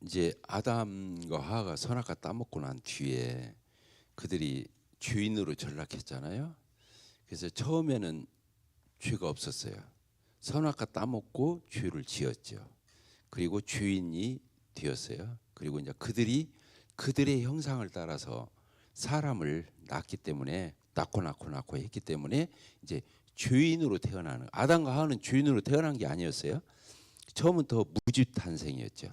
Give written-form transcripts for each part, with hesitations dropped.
이제 아담과 하와가 선악과 따먹고 난 뒤에 그들이 죄인으로 전락했잖아요. 그래서 처음에는 죄가 없었어요. 선악과 따먹고 죄를 지었죠. 그리고 죄인이 되었어요. 그리고 이제 그들이 그들의 형상을 따라서 사람을 낳기 때문에 낳고 했기 때문에 이제 죄인으로 태어나는, 아담과 하와는 죄인으로 태어난 게 아니었어요. 처음부터 무주 탄생이었죠.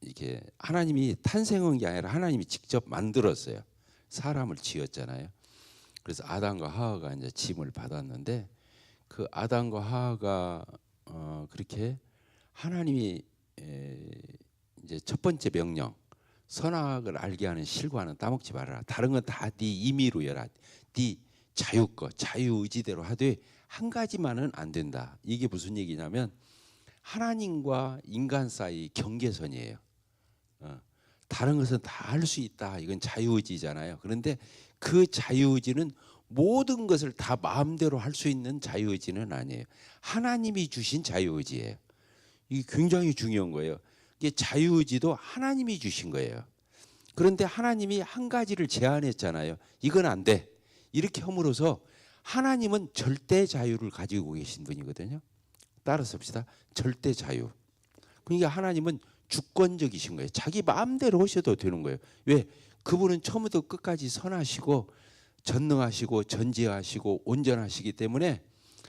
이게 하나님이 탄생한 게 아니라 하나님이 직접 만들었어요. 사람을 지었잖아요. 그래서 아담과 하와가 이제 짐을 받았는데, 그 아담과 하와가 그렇게 하나님이 이제 첫 번째 명령, 선악을 알게 하는 실과는 따먹지 말아라. 다른 건 다 네 임의로 해라. 네 자유껏 자유의지대로 하되 한 가지만은 안 된다. 이게 무슨 얘기냐면 하나님과 인간 사이 경계선이에요. 다른 것은 다 할 수 있다. 이건 자유의지잖아요. 그런데 그 자유의지는 모든 것을 다 마음대로 할 수 있는 자유의지는 아니에요. 하나님이 주신 자유의지예요. 이게 굉장히 중요한 거예요. 이게 자유의지도 하나님이 주신 거예요. 그런데 하나님이 한 가지를 제한했잖아요. 이건 안 돼. 이렇게 함으로써 하나님은 절대 자유를 가지고 계신 분이거든요. 따라서 봅시다. 절대 자유. 그러니까 하나님은 주권적이신 거예요. 자기 마음대로 하셔도 되는 거예요. 왜? 그분은 처음부터 끝까지 선하시고 전능하시고 전지하시고 온전하시기 때문에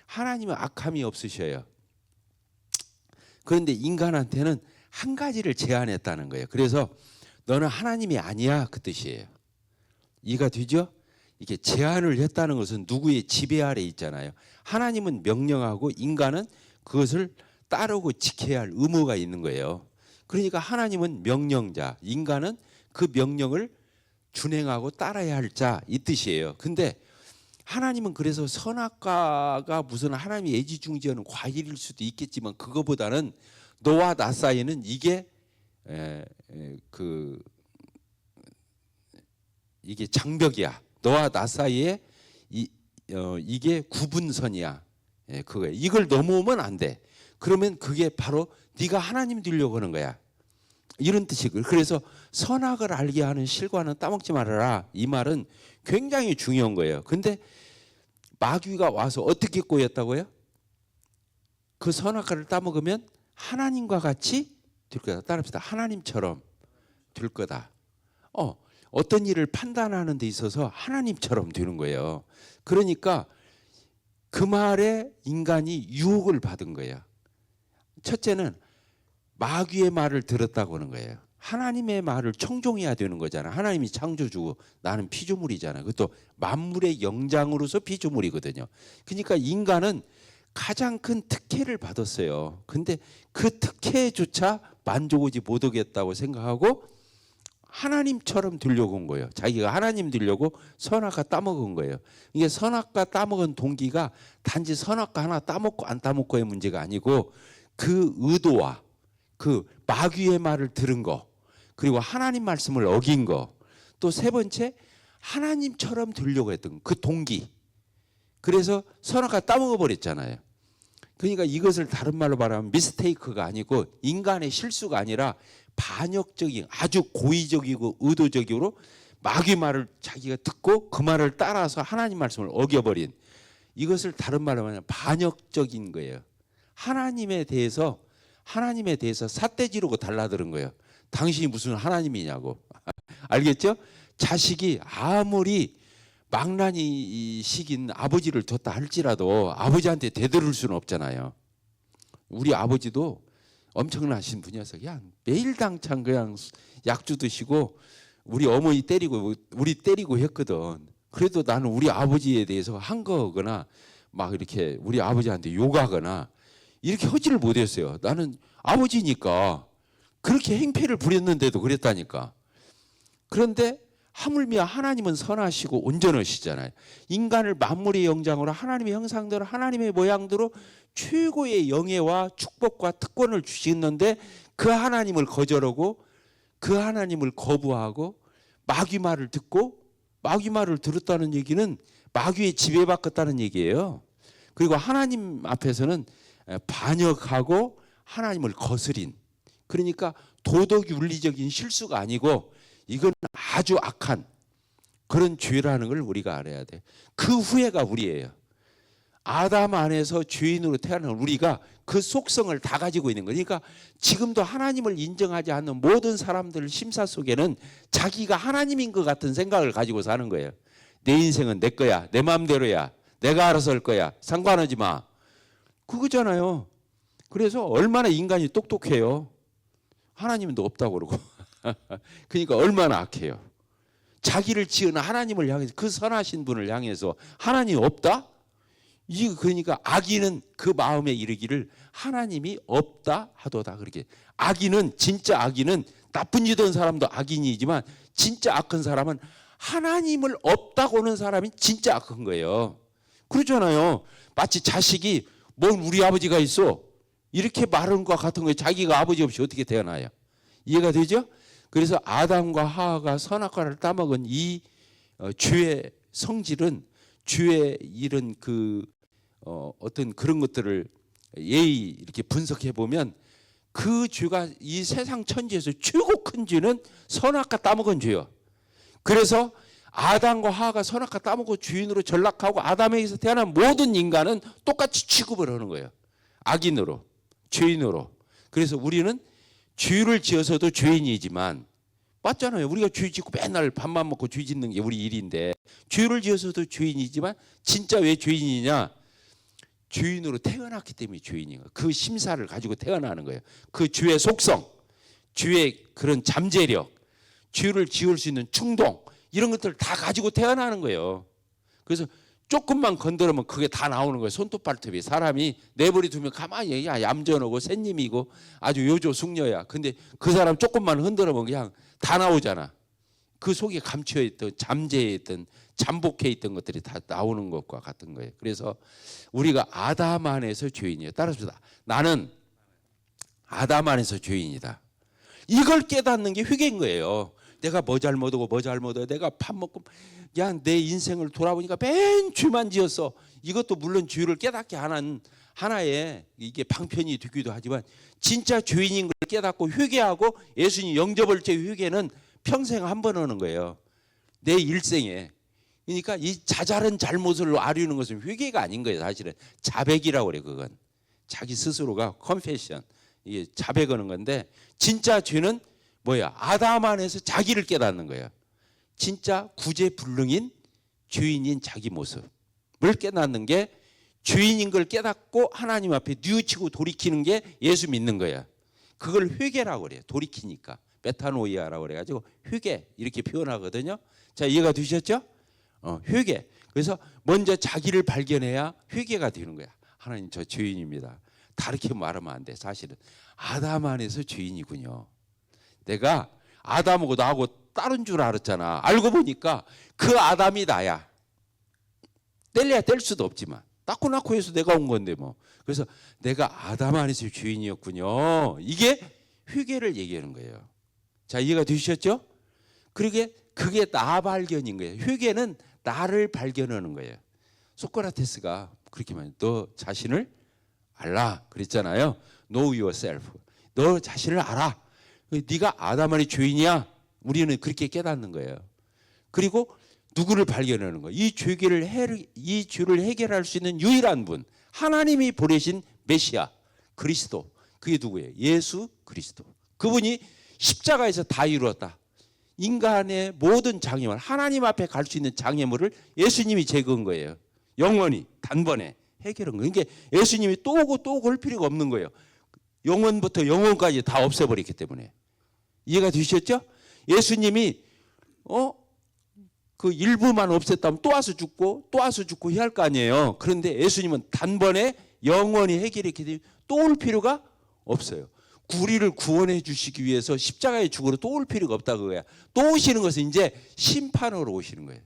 하나님은 악함이 없으셔요. 그런데 인간한테는 한 가지를 제한했다는 거예요. 그래서 너는 하나님이 아니야, 그 뜻이에요. 이해가 되죠? 이게 제한을 했다는 것은 누구의 지배 아래 있잖아요. 하나님은 명령하고 인간은 그것을 따르고 지켜야 할 의무가 있는 거예요. 그러니까 하나님은 명령자, 인간은 그 명령을 준행하고 따라야 할 자, 이 뜻이에요. 근데 하나님은 그래서 선악과가 무슨 하나님이 애지중지하는 과일일 수도 있겠지만 그거보다는 너와 나 사이에는 이게 이게 장벽이야. 너와 나 사이에 이게 구분선이야. 그거야. 이걸 넘어오면 안 돼. 그러면 그게 바로 네가 하나님 되려고 하는 거야. 이런 뜻이고, 그래서 선악을 알게 하는 실과는 따먹지 말아라. 이 말은 굉장히 중요한 거예요. 근데 마귀가 와서 어떻게 꼬였다고요? 그 선악과를 따먹으면 하나님과 같이 될 거다. 따라합시다. 하나님처럼 될 거다. 어떤 일을 판단하는 데 있어서 하나님처럼 되는 거예요. 그러니까 그 말에 인간이 유혹을 받은 거예요. 첫째는 마귀의 말을 들었다고 하는 거예요. 하나님의 말을 청종해야 되는 거잖아. 하나님이 창조주고 나는 피조물이잖아. 그것도 만물의 영장으로서 피조물이거든요. 그러니까 인간은 가장 큰 특혜를 받았어요. 근데 그 특혜조차 만족하지 못하겠다고 생각하고 하나님처럼 되려고 온 거예요. 자기가 하나님 되려고 선악과 따먹은 거예요. 이게 선악과 따먹은 동기가 단지 선악과 하나 따먹고 안 따먹고의 문제가 아니고 그 의도와 그 마귀의 말을 들은 거, 그리고 하나님 말씀을 어긴 거, 또 세 번째 하나님처럼 되려고 했던 그 동기. 그래서 선악과 따먹어 버렸잖아요. 그러니까 이것을 다른 말로 말하면 미스테이크가 아니고 인간의 실수가 아니라 반역적인, 아주 고의적이고 의도적으로 마귀 말을 자기가 듣고 그 말을 따라서 하나님 말씀을 어겨버린, 이것을 다른 말로 말하면 반역적인 거예요. 하나님에 대해서 삿대지르고 달라드는 거예요. 당신이 무슨 하나님이냐고. 알겠죠? 자식이 아무리 망나니 식인 아버지를 뒀다 할지라도 아버지한테 대들을 수는 없잖아요. 우리 아버지도 엄청나신 분이어서 그냥 매일 당찬 그냥 약주 드시고 우리 어머니 때리고 우리 때리고 했거든. 그래도 나는 우리 아버지에 대해서 한 거거나 막 이렇게 우리 아버지한테 욕하거나 이렇게 하지를 못했어요. 나는 아버지니까 그렇게 행패를 부렸는데도 그랬다니까. 그런데 하물며 하나님은 선하시고 온전하시잖아요. 인간을 만물의 영장으로 하나님의 형상대로 하나님의 모양대로 최고의 영예와 축복과 특권을 주시는데 그 하나님을 거절하고 그 하나님을 거부하고 마귀 말을 듣고 마귀 말을 들었다는 얘기는 마귀의 지배받았다는 얘기예요. 그리고 하나님 앞에서는 반역하고 하나님을 거스린 그러니까 도덕 윤리적인 실수가 아니고 이건 아주 악한 그런 죄라는 걸 우리가 알아야 돼. 그 후회가 우리예요. 아담 안에서 죄인으로 태어난 우리가 그 속성을 다 가지고 있는 거니까 지금도 하나님을 인정하지 않는 모든 사람들 심사 속에는 자기가 하나님인 것 같은 생각을 가지고 사는 거예요. 내 인생은 내 거야. 내 마음대로야. 내가 알아서 할 거야. 상관하지 마. 그거잖아요. 그래서 얼마나 인간이 똑똑해요. 하나님도 없다고 그러고. 그러니까 얼마나 악해요. 자기를 지은 하나님을 향해서 그 선하신 분을 향해서 하나님 없다? 그러니까 악인은 그 마음에 이르기를 하나님이 없다 하도다. 그렇게 악인은 진짜 악인은 나쁜 짓 한 사람도 악인이지만 진짜 악한 사람은 하나님을 없다고 하는 사람이 진짜 악한 거예요. 그렇잖아요. 마치 자식이 뭔 우리 아버지가 있어 이렇게 말하는 것과 같은 거예요. 자기가 아버지 없이 어떻게 태어나요? 이해가 되죠? 그래서 아담과 하와가 선악과를 따먹은 이 죄의 성질은 죄의 이런 어떤 그런 것들을 예의 이렇게 분석해 보면 그 죄가 이 세상 천지에서 최고 큰 죄는 선악과 따먹은 죄요. 그래서 아담과 하와가 선악과 따먹고 주인으로 전락하고 아담에게서 태어난 모든 인간은 똑같이 취급을 하는 거예요. 악인으로, 죄인으로. 그래서 우리는 죄를 지어서도 죄인이지만 맞잖아요. 우리가 죄 짓고 맨날 밥만 먹고 죄 짓는 게 우리 일인데 죄를 지어서도 죄인이지만 진짜 왜 죄인이냐? 죄인으로 태어났기 때문에 죄인인 거예요. 그 심사를 가지고 태어나는 거예요. 그 죄의 속성, 죄의 그런 잠재력, 죄를 지을 수 있는 충동 이런 것들을 다 가지고 태어나는 거예요. 그래서 조금만 건드리면 그게 다 나오는 거예요. 손톱 발톱이. 사람이 내버려 두면 가만히 얌전하고 샌님이고 아주 요조숙녀야. 근데 그 사람 조금만 흔들어보면 그냥 다 나오잖아. 그 속에 감추어 있던 잠재해 있던 잠복해 있던 것들이 다 나오는 것과 같은 거예요. 그래서 우리가 아담 안에서 죄인이에요. 따라합시다. 나는 아담 안에서 죄인이다. 이걸 깨닫는 게 회개인 거예요. 내가 뭐 잘못하고 뭐 잘못하고 내가 밥 먹고 그냥 내 인생을 돌아보니까 맨 죄만 지었어. 이것도 물론 죄를 깨닫게 하는 하나의 이게 방편이 되기도 하지만 진짜 죄인인 걸 깨닫고 회개하고 예수님 영접할 때 회개는 평생 한 번 하는 거예요. 내 일생에. 그러니까 이 자잘한 잘못을 아뢰는 것은 회개가 아닌 거예요. 사실은 자백이라고 그래. 그건 자기 스스로가 컨페션 이게 자백하는 건데 진짜 죄는 뭐야? 아담 안에서 자기를 깨닫는 거예요. 진짜 구제불능인 죄인인 자기 모습을 깨닫는 게 죄인인 걸 깨닫고 하나님 앞에 뉘우치고 돌이키는 게 예수 믿는 거야. 그걸 회개라고 그래요. 돌이키니까. 메타노이아라고 그래가지고 회개 이렇게 표현하거든요. 자, 이해가 되셨죠? 회개. 그래서 먼저 자기를 발견해야 회개가 되는 거야. 하나님 저 죄인입니다. 다르게 말하면 안 돼. 사실은 아담 안에서 죄인이군요. 내가 아담하고 나하고 다른 줄 알았잖아. 알고 보니까 그 아담이 나야. 뗄래야 뗄 수도 없지만 낳고 해서 내가 온 건데 뭐. 그래서 내가 아담 안에서 죄인이었군요. 이게 회개를 얘기하는 거예요. 자, 이해가 되셨죠? 그게 나 발견인 거예요. 회개는 나를 발견하는 거예요. 소크라테스가 그렇게 말해요. 너 자신을 알라 그랬잖아요. Know yourself. 너 자신을 알아. 네가 아담 안의 죄인이야. 우리는 그렇게 깨닫는 거예요. 그리고 누구를 발견하는 거예요. 이 죄를 해결할 수 있는 유일한 분, 하나님이 보내신 메시아 그리스도. 그게 누구예요? 예수 그리스도. 그분이 십자가에서 다 이루었다. 인간의 모든 장애물, 하나님 앞에 갈 수 있는 장애물을 예수님이 제거한 거예요. 영원히 단번에 해결한 거예요. 그러니까 예수님이 또 오고 또 오고 할 필요가 없는 거예요. 영원부터 영원까지 다 없애버렸기 때문에. 이해가 되셨죠? 예수님이 그 일부만 없앴다면 또 와서 죽고 또 와서 죽고 해야 할 거 아니에요. 그런데 예수님은 단번에 영원히 해결했기 때문에 또 올 필요가 없어요. 우리를 구원해 주시기 위해서 십자가의 죽으로 또 올 필요가 없다 그거야. 또 오시는 것은 이제 심판으로 오시는 거예요.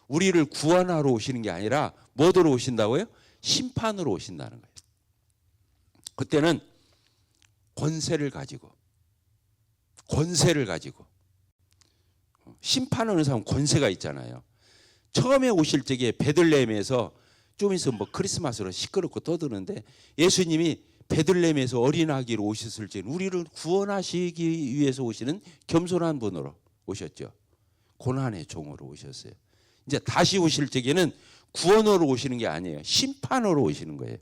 우리를 구원하러 오시는 게 아니라 뭐로 오신다고요? 심판으로 오신다는 거예요. 그때는 권세를 가지고 심판하는 사람 권세가 있잖아요. 처음에 오실 적에 베들레헴에서 좀 있으면 뭐 크리스마스로 시끄럽고 떠드는데 예수님이 베들레헴에서 어린 아기로 오셨을 때는 우리를 구원하시기 위해서 오시는 겸손한 분으로 오셨죠. 고난의 종으로 오셨어요. 이제 다시 오실 적에는 구원으로 오시는 게 아니에요. 심판으로 오시는 거예요.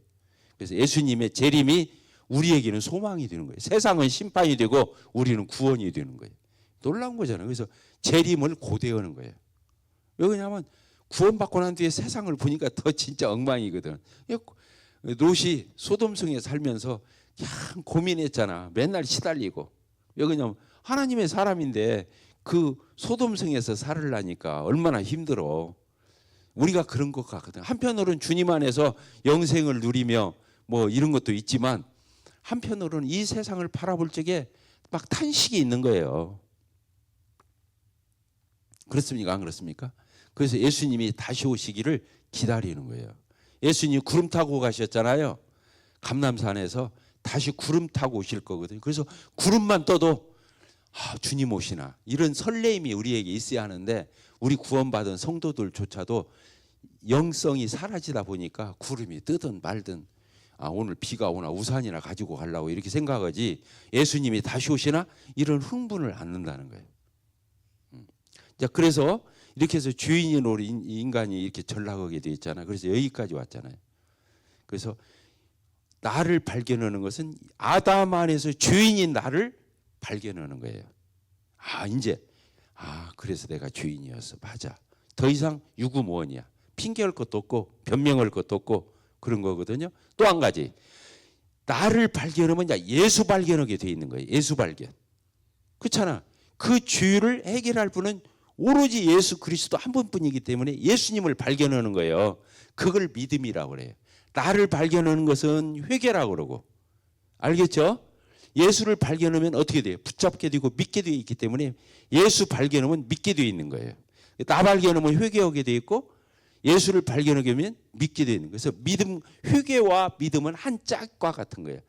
그래서 예수님의 재림이 우리에게는 소망이 되는 거예요. 세상은 심판이 되고 우리는 구원이 되는 거예요. 놀라운 거잖아요. 그래서 재림을 고대하는 거예요. 왜 그러냐면 구원받고 난 뒤에 세상을 보니까 더 진짜 엉망이거든. 롯이 소돔성에 살면서 그냥 고민했잖아. 맨날 시달리고. 왜 그러냐면 하나님의 사람인데 그 소돔성에서 살으려니까 얼마나 힘들어. 우리가 그런 것 같거든. 한편으로는 주님 안에서 영생을 누리며 뭐 이런 것도 있지만 한편으로는 이 세상을 바라볼 적에 막 탄식이 있는 거예요. 그렇습니까? 안 그렇습니까? 그래서 예수님이 다시 오시기를 기다리는 거예요. 예수님이 구름 타고 가셨잖아요. 감람산에서 다시 구름 타고 오실 거거든요. 그래서 구름만 떠도 주님 오시나 이런 설레임이 우리에게 있어야 하는데 우리 구원받은 성도들조차도 영성이 사라지다 보니까 구름이 뜨든 말든 오늘 비가 오나 우산이나 가지고 가려고 이렇게 생각하지 예수님이 다시 오시나 이런 흥분을 않는다는 거예요. 자, 그래서 이렇게 해서 주인인 우리 인간이 이렇게 전락하게 돼 있잖아요. 그래서 여기까지 왔잖아요. 그래서 나를 발견하는 것은 아담 안에서 주인인 나를 발견하는 거예요. 그래서 내가 주인이었어. 맞아. 더 이상 유구무원이야. 핑계할 것도 없고 변명할 것도 없고 그런 거거든요. 또 한 가지. 나를 발견하면 이제 예수 발견하게 돼 있는 거예요. 예수 발견. 그렇잖아. 그 주유를 해결할 분은 오로지 예수 그리스도 한 분뿐이기 때문에 예수님을 발견하는 거예요. 그걸 믿음이라고 그래요. 나를 발견하는 것은 회개라고 그러고. 알겠죠? 예수를 발견하면 어떻게 돼요? 붙잡게 되고 믿게 되어 있기 때문에 예수 발견하면 믿게 되어 있는 거예요. 나 발견하면 회개하게 되어 있고 예수를 발견하게 되면 믿게 되어 있는 거예요. 그래서 믿음, 회개와 믿음은 한 짝과 같은 거예요.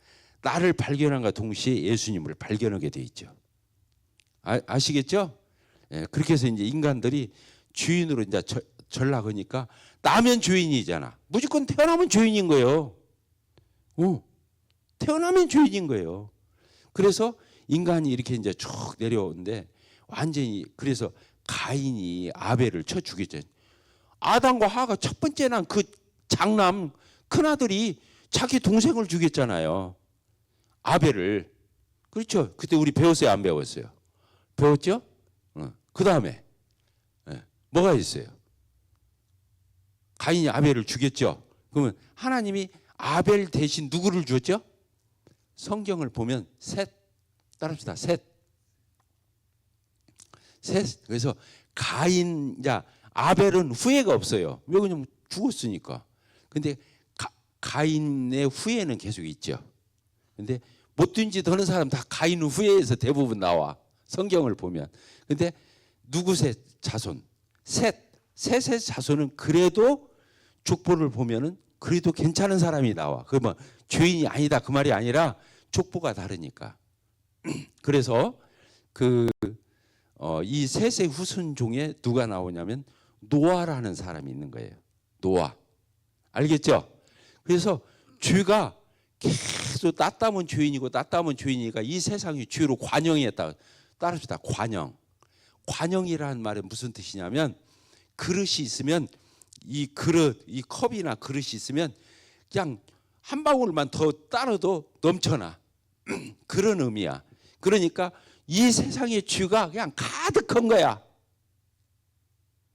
나를 발견함과 동시에 예수님을 발견하게 되어 있죠. 아시겠죠? 예, 그렇게 해서 이제 인간들이 주인으로 이제 전락하니까 나면 주인이잖아. 무조건 태어나면 주인인 거예요. 태어나면 주인인 거예요. 그래서 인간이 이렇게 이제 쭉 내려오는데 완전히 그래서 가인이 아벨을 쳐 죽였죠. 아담과 하가 첫 번째 난 그 장남 큰아들이 자기 동생을 죽였잖아요. 아벨을. 그렇죠. 그때 우리 배웠어요? 안 배웠어요? 배웠죠? 그 다음에 뭐가 있어요? 가인이 아벨을 죽였죠. 그러면 하나님이 아벨 대신 누구를 주었죠? 성경을 보면 셋. 따라합시다. 셋. 그래서 가인, 아벨은 후회가 없어요. 왜 그러냐면 죽었으니까. 근데 가인의 후회는 계속 있죠. 근데 못된 짓 하는 사람 다 가인 후회에서 대부분 나와. 성경을 보면. 근데 누구 셋 자손? 셋의 자손은 그래도 족보를 보면은 그래도 괜찮은 사람이 나와. 그러면 죄인이 아니다 그 말이 아니라 족보가 다르니까. 그래서 이 셋의 후손 중에 누가 나오냐면 노아라는 사람이 있는 거예요. 노아. 알겠죠? 그래서 죄가 계속 낫다면 죄인이고 낫다면 죄인이니까 이 세상이 죄로 관영했다. 따릅시다. 관영. 관영이라는 말은 무슨 뜻이냐면 그릇이 있으면 이 그릇, 이 컵이나 그릇이 있으면 그냥 한 방울만 더 따라도 넘쳐나. 그런 의미야. 그러니까 이 세상의 죄가 그냥 가득한 거야.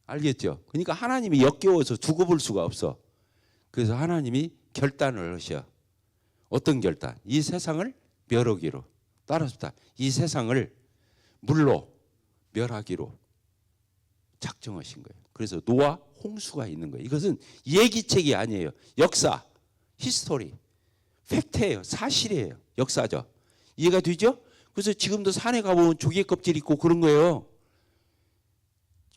알겠죠? 그러니까 하나님이 역겨워서 두고 볼 수가 없어. 그래서 하나님이 결단을 하셔. 어떤 결단? 이 세상을 멸하기로. 따라합시다. 이 세상을 물로 멸하기로 작정하신 거예요. 그래서 노아 홍수가 있는 거예요. 이것은 얘기책이 아니에요. 역사, 히스토리, 팩트예요. 사실이에요. 역사죠. 이해가 되죠? 그래서 지금도 산에 가보면 조개 껍질 있고 그런 거예요.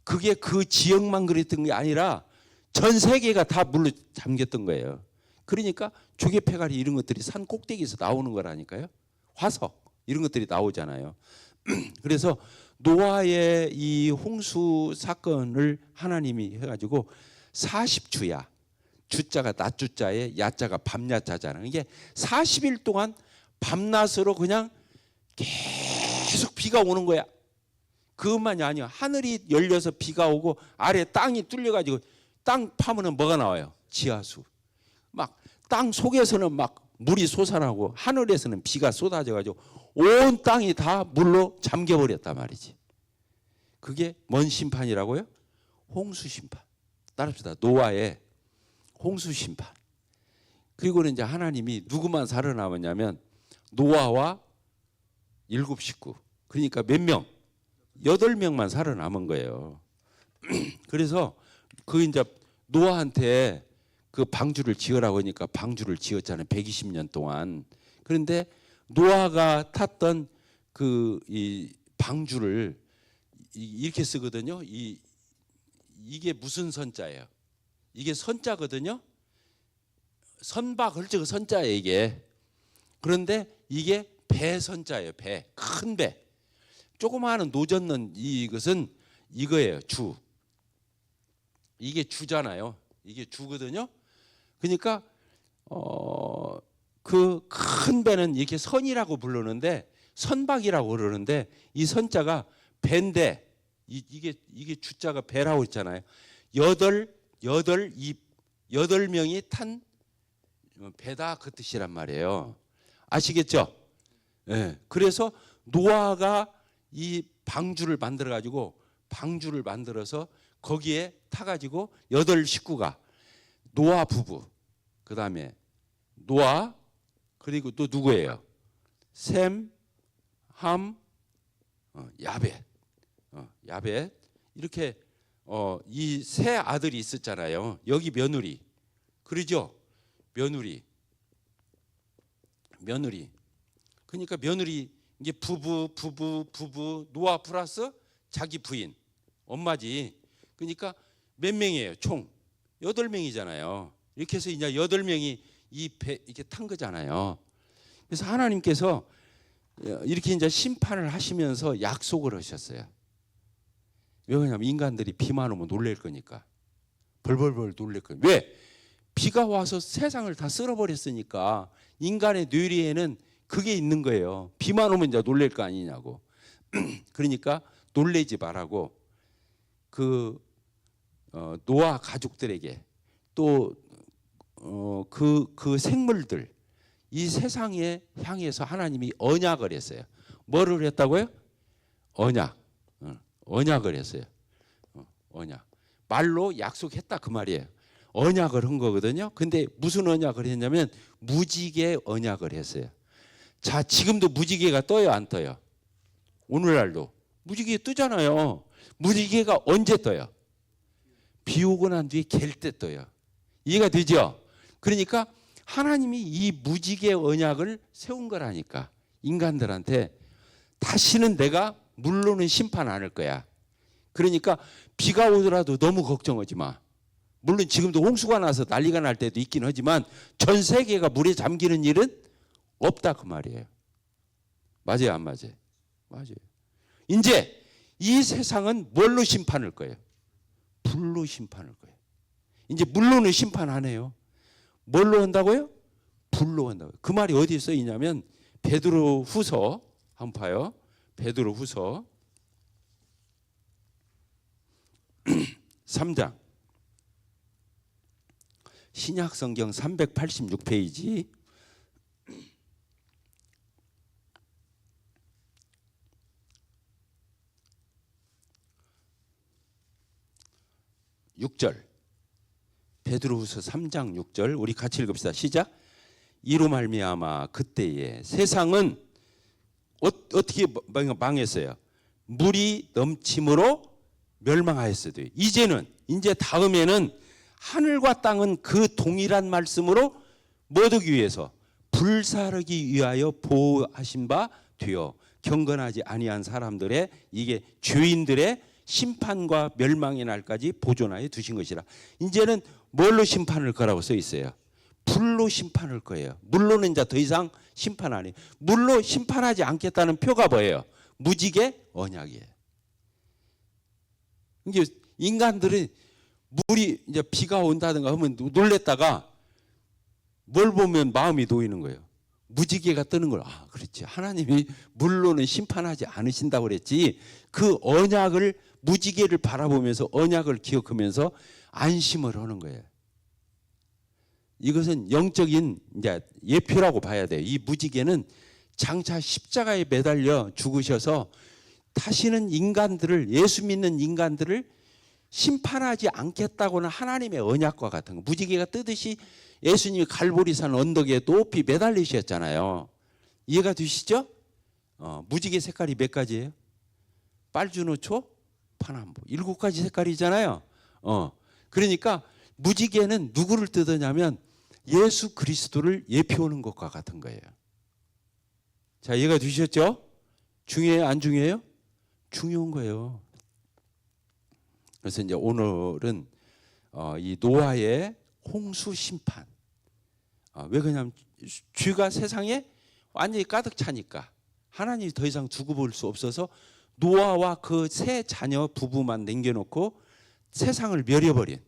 그게 그 지역만 그랬던 게 아니라 전 세계가 다 물로 잠겼던 거예요. 그러니까 조개 패가리 이런 것들이 산 꼭대기에서 나오는 거라니까요. 화석 이런 것들이 나오잖아요. 그래서 노아의 이 홍수 사건을 하나님이 해가지고 40주야 주자가 낮주자에 야자가 밤야자잖아요. 이게 40일 동안 밤낮으로 그냥 계속 비가 오는 거야. 그것만이 아니야. 하늘이 열려서 비가 오고 아래 땅이 뚫려가지고 땅 파면은 뭐가 나와요? 지하수. 막 땅 속에서는 막 물이 솟아나고 하늘에서는 비가 쏟아져가지고 온 땅이 다 물로 잠겨버렸단 말이지. 그게 뭔 심판이라고요? 홍수 심판. 따릅시다. 노아의 홍수 심판. 그리고는 이제 하나님이 누구만 살아남았냐면 노아와 7 식구. 그러니까 몇 명? 8명만 살아남은 거예요. 그래서 그 이제 노아한테 그 방주를 지으라고 하니까 방주를 지었잖아요. 120년 동안. 그런데 노아가 탔던 그 이 방주를 이렇게 쓰거든요. 이게 무슨 선자예요? 이게 선자거든요. 선박 헐적 선자예요, 이게. 그런데 이게 배 선자예요. 배. 큰 배. 조그마한 노 젓는 이것은 이거예요. 주. 이게 주잖아요. 이게 주거든요. 그러니까 그 큰 배는 이렇게 선이라고 부르는데 선박이라고 그러는데 이 선자가 배인데 이게 주자가 배라고 했잖아요. 8명이 탄 배다 그 뜻이란 말이에요. 아시겠죠? 네. 그래서 노아가 이 방주를 만들어 가지고 방주를 만들어서 거기에 타가지고 8 식구가 노아 부부, 그 다음에 노아, 그리고 또 누구예요? 셈, 함, 야벳, 야벳. 이렇게 이 세 아들이 있었잖아요. 여기 며느리, 그러죠? 며느리. 그러니까 며느리 이게 부부 노아 플러스 자기 부인, 엄마지. 그러니까 몇 명이에요? 총 8명이잖아요. 이렇게 해서 이제 8명이 이 배 이렇게 탄 거잖아요. 그래서 하나님께서 이렇게 이제 심판을 하시면서 약속을 하셨어요. 왜 그러냐면 인간들이 비만 오면 놀랄 거니까. 벌벌벌 놀랄 거예요. 왜? 비가 와서 세상을 다 쓸어버렸으니까 인간의 뇌리에는 그게 있는 거예요. 비만 오면 이제 놀랄 거 아니냐고. 그러니까 놀래지 말라고 그 노아 가족들에게 또 그 생물들 이 세상에 향해서 하나님이 언약을 했어요. 뭐를 했다고요? 언약을 했어요. 언약. 말로 약속했다 그 말이에요. 언약을 한 거거든요. 근데 무슨 언약을 했냐면 무지개 언약을 했어요. 자, 지금도 무지개가 떠요, 안 떠요? 오늘날도 무지개 뜨잖아요. 무지개가 언제 떠요? 비 오고 난 뒤에 갤 때 떠요. 이해가 되죠? 그러니까 하나님이 이 무지개 언약을 세운 거라니까. 인간들한테 다시는 내가 물로는 심판 안 할 거야. 그러니까 비가 오더라도 너무 걱정하지 마. 물론 지금도 홍수가 나서 난리가 날 때도 있긴 하지만 전 세계가 물에 잠기는 일은 없다 그 말이에요. 맞아요, 안 맞아요? 맞아요. 이제 이 세상은 뭘로 심판할 거예요? 불로 심판할 거예요. 이제 물로는 심판 안 해요. 뭘로 한다고요? 불로 한다고요. 그 말이 어디에 써 있냐면 베드로 후서 한번 봐요. 베드로 후서 3장 신약 성경 386페이지 6절 베드로후서 3장 6절 우리 같이 읽읍시다. 시작. 이로 말미암아 그때에 세상은 어떻게 망했어요? 물이 넘침으로 멸망하였어도 이제 다음에는 하늘과 땅은 그 동일한 말씀으로 뭐 하기 위해서 불사르기 위하여 보호하신 바 되어 경건하지 아니한 사람들의 이게 죄인들의 심판과 멸망의 날까지 보존하여 두신 것이라. 이제는 뭘로 심판할 거라고 써 있어요? 불로 심판할 거예요. 물로는 이제 더 이상 심판 안 해요. 물로 심판하지 않겠다는 표가 뭐예요? 무지개 언약이에요. 이제 인간들은 물이 이제 비가 온다든가 하면 놀랬다가 뭘 보면 마음이 놓이는 거예요. 무지개가 뜨는 걸. 아, 그렇지. 하나님이 물로는 심판하지 않으신다고 그랬지. 그 언약을, 무지개를 바라보면서 언약을 기억하면서 안심을 하는 거예요. 이것은 영적인 이제 예표라고 봐야 돼요. 이 무지개는 장차 십자가에 매달려 죽으셔서 다시는 인간들을, 예수 믿는 인간들을 심판하지 않겠다고는 하나님의 언약과 같은 거. 무지개가 뜨듯이 예수님이 갈보리산 언덕에 높이 매달리셨잖아요. 이해가 되시죠? 무지개 색깔이 몇 가지예요? 빨주노초, 파남보. 7가지 색깔이잖아요. 그러니까 무지개는 누구를 뜨느냐면 예수 그리스도를 예표하는 것과 같은 거예요. 자, 이해가 되셨죠? 중요해요? 안 중요해요? 중요한 거예요. 그래서 이제 오늘은 이 노아의 홍수 심판. 왜 그러냐면 죄가 세상에 완전히 가득 차니까 하나님이 더 이상 두고 볼 수 없어서 노아와 그 세 자녀 부부만 남겨놓고 세상을 멸해버린.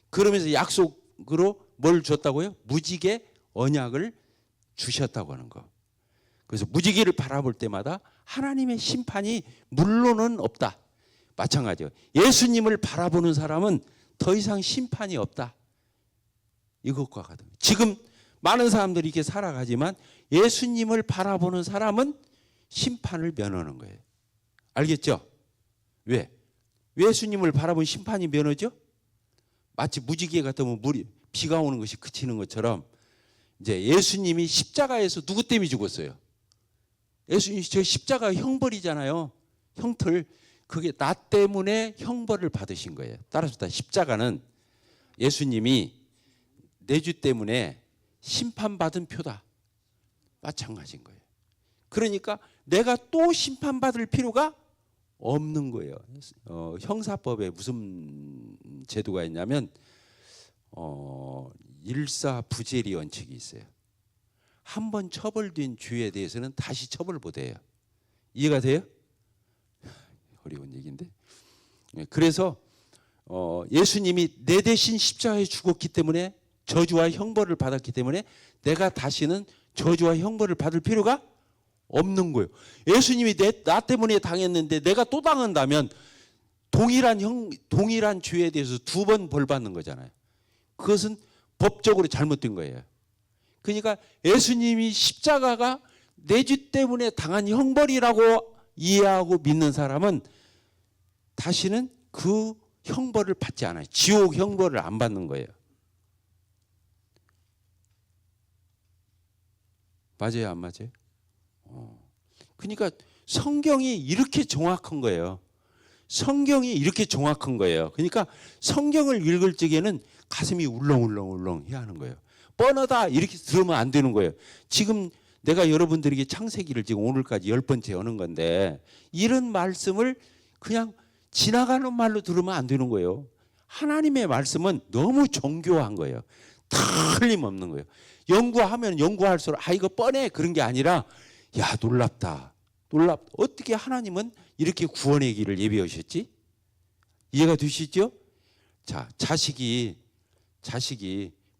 그러면서 약속으로 뭘 줬다고요? 무지개 언약을 주셨다고 하는 거. 그래서 무지개를 바라볼 때마다 하나님의 심판이 물론은 없다. 마찬가지예요. 예수님을 바라보는 사람은 더 이상 심판이 없다. 이것과 같은. 지금 많은 사람들이 이렇게 살아가지만 예수님을 바라보는 사람은 심판을 면하는 거예요. 알겠죠? 왜? 예수님을 바라보는 심판이 면하죠? 마치 무지개 같으면 물이, 비가 오는 것이 그치는 것처럼 이제 예수님이 십자가에서 누구 때문에 죽었어요? 예수님이 저 십자가 형벌이잖아요. 형틀. 그게 나 때문에 형벌을 받으신 거예요. 따라서 십자가는 예수님이 내 죄 때문에 심판받은 표다. 마찬가지인 거예요. 그러니까 내가 또 심판받을 필요가 없는 거예요. 형사법에 무슨 제도가 있냐면 일사부재리 원칙이 있어요. 한 번 처벌된 죄에 대해서는 다시 처벌 못 해요. 이해가 돼요? 어려운 얘기인데. 그래서 예수님이 내 대신 십자가에 죽었기 때문에 저주와 형벌을 받았기 때문에 내가 다시는 저주와 형벌을 받을 필요가 없는 거예요. 예수님이 나 때문에 당했는데 내가 또 당한다면 동일한 죄에 대해서 2번 벌 받는 거잖아요. 그것은 법적으로 잘못된 거예요. 그러니까 예수님이 십자가가 내 죄 때문에 당한 형벌이라고 이해하고 믿는 사람은 다시는 그 형벌을 받지 않아요. 지옥 형벌을 안 받는 거예요. 맞아요, 안 맞아요? 그러니까 성경이 이렇게 정확한 거예요. 성경이 이렇게 정확한 거예요. 그러니까 성경을 읽을 적에는 가슴이 울렁울렁 해야 하는 거예요. 뻔하다 이렇게 들으면 안 되는 거예요. 지금 내가 여러분들에게 창세기를 지금 오늘까지 10번째 여는 건데 이런 말씀을 그냥 지나가는 말로 들으면 안 되는 거예요. 하나님의 말씀은 너무 정교한 거예요. 틀림없는 거예요. 연구하면 연구할수록 이거 뻔해 그런 게 아니라 야 놀랍다. 어떻게 하나님은 이렇게 구원의 길을 예비하셨지? 이해가 되시죠? 자, 자식이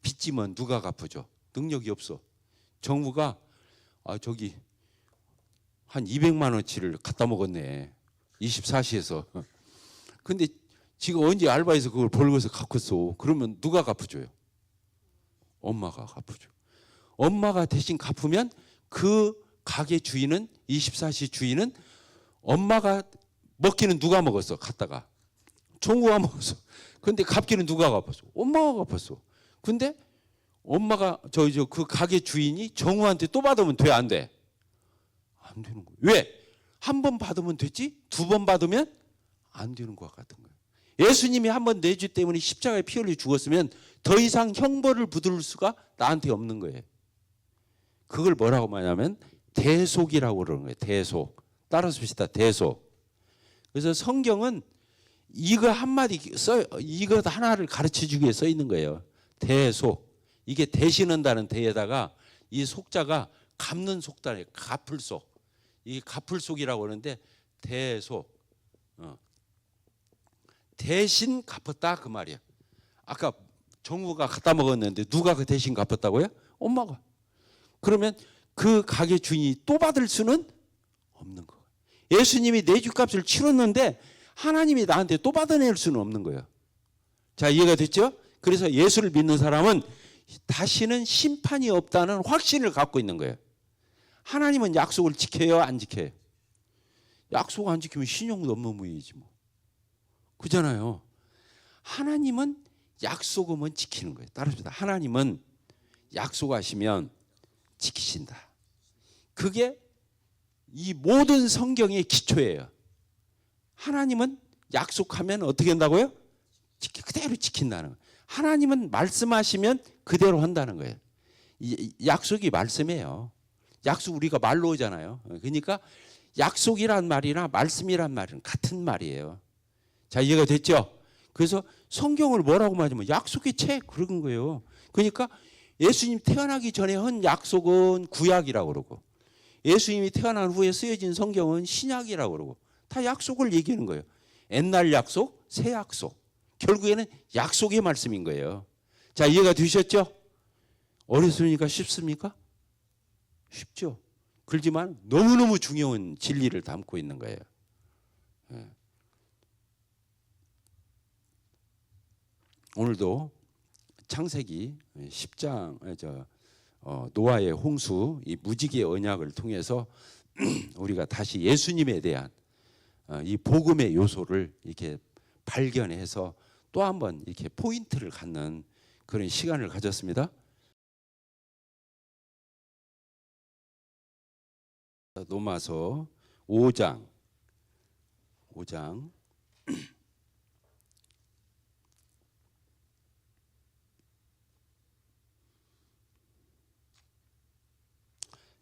빚지면 누가 갚아줘? 능력이 없어. 정부가 저기 한 200만 원치를 갖다 먹었네. 24시에서. 근데 지금 언제 알바해서 그걸 벌고서 갚았어. 그러면 누가 갚아줘요? 엄마가 갚아줘. 엄마가 대신 갚으면 그 가게 주인은 24시 주인은 엄마가 먹기는 누가 먹었어? 갔다가 종구가 먹었어. 근데 갚기는 누가 갚았어? 엄마가 갚았어. 근데 엄마가 그 가게 주인이 정우한테 또 받으면 돼, 안 돼? 안 되는 거예요. 왜? 한 번 받으면 됐지? 2번 받으면 안 되는 것 같은 거예요. 예수님이 한 번 내 죄 때문에 십자가에 피 흘려 죽었으면 더 이상 형벌을 부들 수가 나한테 없는 거예요. 그걸 뭐라고 말하냐면 대속이라고 그러는 거예요. 대속. 따라서 봅시다. 대속. 그래서 성경은 이거 한마디 이거 하나를 가르쳐 주기에 써 있는 거예요. 대속. 이게 대신한다는 대에다가 이 속자가 갚는 속자예요. 갚을속. 이게 갚을속이라고 하는데 대속. 대신 갚았다 그 말이야. 아까 정우가 갖다 먹었는데 누가 그 대신 갚았다고요? 엄마가. 그러면 그 가게 주인이 또 받을 수는 없는 거예요. 예수님이 내 죗값을 치렀는데 하나님이 나한테 또 받아낼 수는 없는 거예요. 자, 이해가 됐죠? 그래서 예수를 믿는 사람은 다시는 심판이 없다는 확신을 갖고 있는 거예요. 하나님은 약속을 지켜요, 안 지켜요? 약속 안 지키면 신용도 없는 무이지 뭐. 그잖아요. 하나님은 약속은 지키는 거예요. 따라합시다. 하나님은 약속하시면 지키신다. 그게 이 모든 성경의 기초예요. 하나님은 약속하면 어떻게 한다고요? 그대로 지킨다는 거예요. 하나님은 말씀하시면 그대로 한다는 거예요. 약속이 말씀이에요. 약속 우리가 말로 오잖아요. 그러니까 약속이란 말이나 말씀이란 말은 같은 말이에요. 자, 이해가 됐죠? 그래서 성경을 뭐라고 말하면 약속의 책 그런 거예요. 그러니까 예수님 태어나기 전에 한 약속은 구약이라고 그러고 예수님이 태어난 후에 쓰여진 성경은 신약이라고 그러고 다 약속을 얘기하는 거예요. 옛날 약속, 새 약속. 결국에는 약속의 말씀인 거예요. 자, 이해가 되셨죠? 어렵습니까? 쉽습니까? 쉽죠. 그렇지만 너무너무 중요한 진리를 담고 있는 거예요. 오늘도 창세기 10장 노아의 홍수 이 무지개의 언약을 통해서 우리가 다시 예수님에 대한 이 복음의 요소를 이렇게 발견해서 또 한번 이렇게 포인트를 갖는 그런 시간을 가졌습니다. 로마서 5장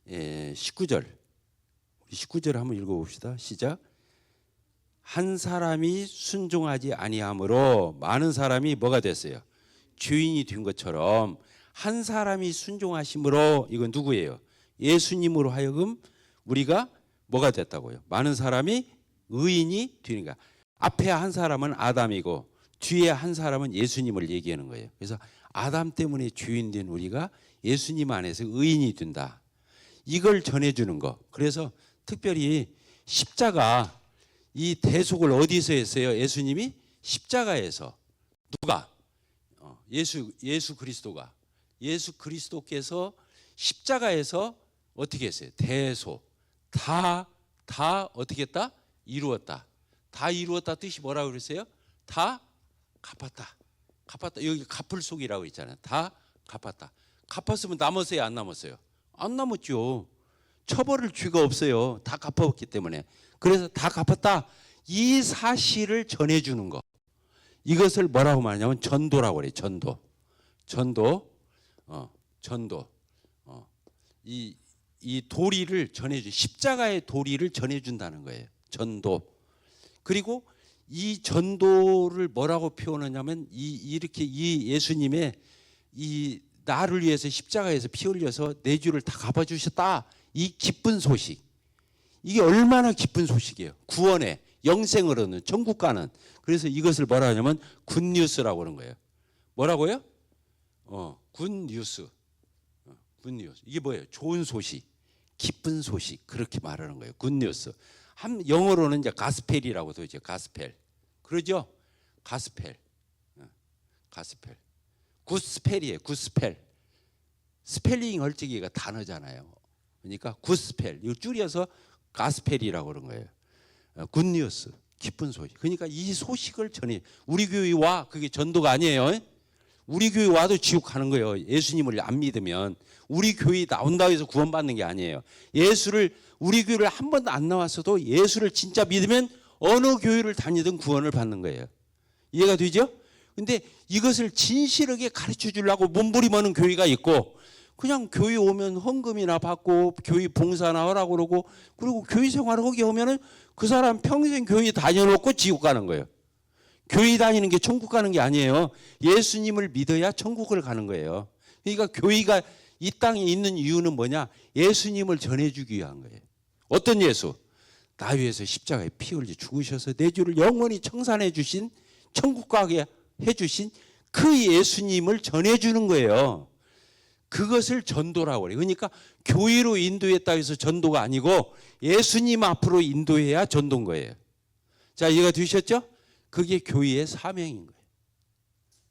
19절 우리 19절 한번 읽어봅시다. 시작. 한 사람이 순종하지 아니함으로 많은 사람이 뭐가 됐어요? 죄인이 된 것처럼 한 사람이 순종하심으로 이건 누구예요? 예수님으로 하여금 우리가 뭐가 됐다고요? 많은 사람이 의인이 되니까 앞에 한 사람은 아담이고 뒤에 한 사람은 예수님을 얘기하는 거예요. 그래서 아담 때문에 죄인 된 우리가 예수님 안에서 의인이 된다. 이걸 전해주는 거. 그래서 특별히 십자가 이 대속을 어디서 했어요? 예수님이 십자가에서. 누가? 예수 그리스도께서 십자가에서 어떻게 했어요? 대속. 다 어떻게 했다? 이루었다. 다 이루었다 뜻이 뭐라고 그랬어요? 다 갚았다. 여기 갚을 속이라고 있잖아요. 다 갚았다. 갚았으면 남았어요? 안 남았어요? 안 남았죠. 처벌할 죄가 없어요. 다 갚았기 때문에. 그래서 다 갚았다. 이 사실을 전해주는 거. 이것을 뭐라고 말하냐면 전도라고 그래요. 전도. 이 도리를 전해주. 십자가의 도리를 전해준다는 거예요. 전도. 그리고 이 전도를 뭐라고 표현하냐면 이렇게 이 예수님의 이 나를 위해서 십자가에서 피 흘려서 내 죄를 다 갚아주셨다. 이 기쁜 소식. 이게 얼마나 기쁜 소식이에요. 구원에 영생을 얻는 천국 가는. 그래서 이것을 뭐라 하냐면 굿뉴스라고 하는 거예요. 뭐라고요? 굿뉴스. 굿뉴스. 이게 뭐예요? 좋은 소식, 기쁜 소식 그렇게 말하는 거예요. 굿뉴스. 영어로는 이제 가스펠이라고 되죠. 가스펠. 그러죠? 가스펠. 굿스펠이에요. 굿스펠. 스펠링 헐찍이가 단어잖아요. 그러니까 굿스펠. 이거 줄여서 가스펠이라고 그런 거예요. 굿뉴스. 기쁜 소식. 그러니까 이 소식을 전해. 우리 교회 와. 그게 전도가 아니에요. 우리 교회 와도 지옥 가는 거예요. 예수님을 안 믿으면. 우리 교회 나온다고 해서 구원받는 게 아니에요. 우리 교회를 한 번도 안 나왔어도 예수를 진짜 믿으면 어느 교회를 다니든 구원을 받는 거예요. 이해가 되죠? 근데 이것을 진실하게 가르쳐 주려고 몸부림하는 교회가 있고 그냥 교회 오면 헌금이나 받고 교회 봉사나 하라고 그러고 그리고 교회 생활을 하게 하면은 그 사람 평생 교회 다녀놓고 지옥 가는 거예요. 교회 다니는 게 천국 가는 게 아니에요. 예수님을 믿어야 천국을 가는 거예요. 그러니까 교회가 이 땅에 있는 이유는 뭐냐? 예수님을 전해주기 위한 거예요. 어떤 예수? 나 위해서 십자가에 피 흘려 죽으셔서 내 죄를 영원히 청산해 주신 천국 가게 해주신 그 예수님을 전해주는 거예요. 그것을 전도라고 그래요. 그러니까 교회로 인도했다 해서 전도가 아니고 예수님 앞으로 인도해야 전도인 거예요. 자, 이해가 되셨죠? 그게 교회의 사명인 거예요.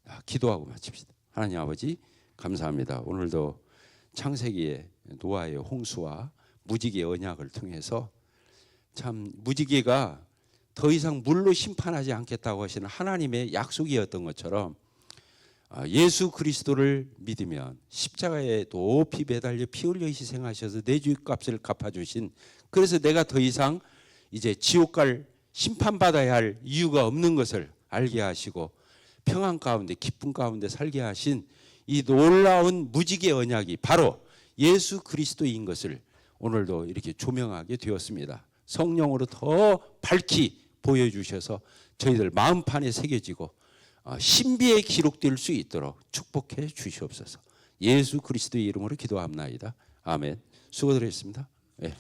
자, 기도하고 마칩시다. 하나님 아버지 감사합니다. 오늘도 창세기의 노아의 홍수와 무지개의 언약을 통해서 참 무지개가 더 이상 물로 심판하지 않겠다고 하시는 하나님의 약속이었던 것처럼 예수 그리스도를 믿으면 십자가에 높이 매달려 피 흘려 희생하셔서 내 죄값을 갚아주신, 그래서 내가 더 이상 이제 지옥 갈 심판받아야 할 이유가 없는 것을 알게 하시고 평안 가운데 기쁨 가운데 살게 하신 이 놀라운 무지개 언약이 바로 예수 그리스도인 것을 오늘도 이렇게 조명하게 되었습니다. 성령으로 더 밝히 보여주셔서 저희들 마음판에 새겨지고 신비에 기록될 수 있도록 축복해 주시옵소서. 예수 그리스도의 이름으로 기도합나이다. 아멘. 수고들 했습니다. 네.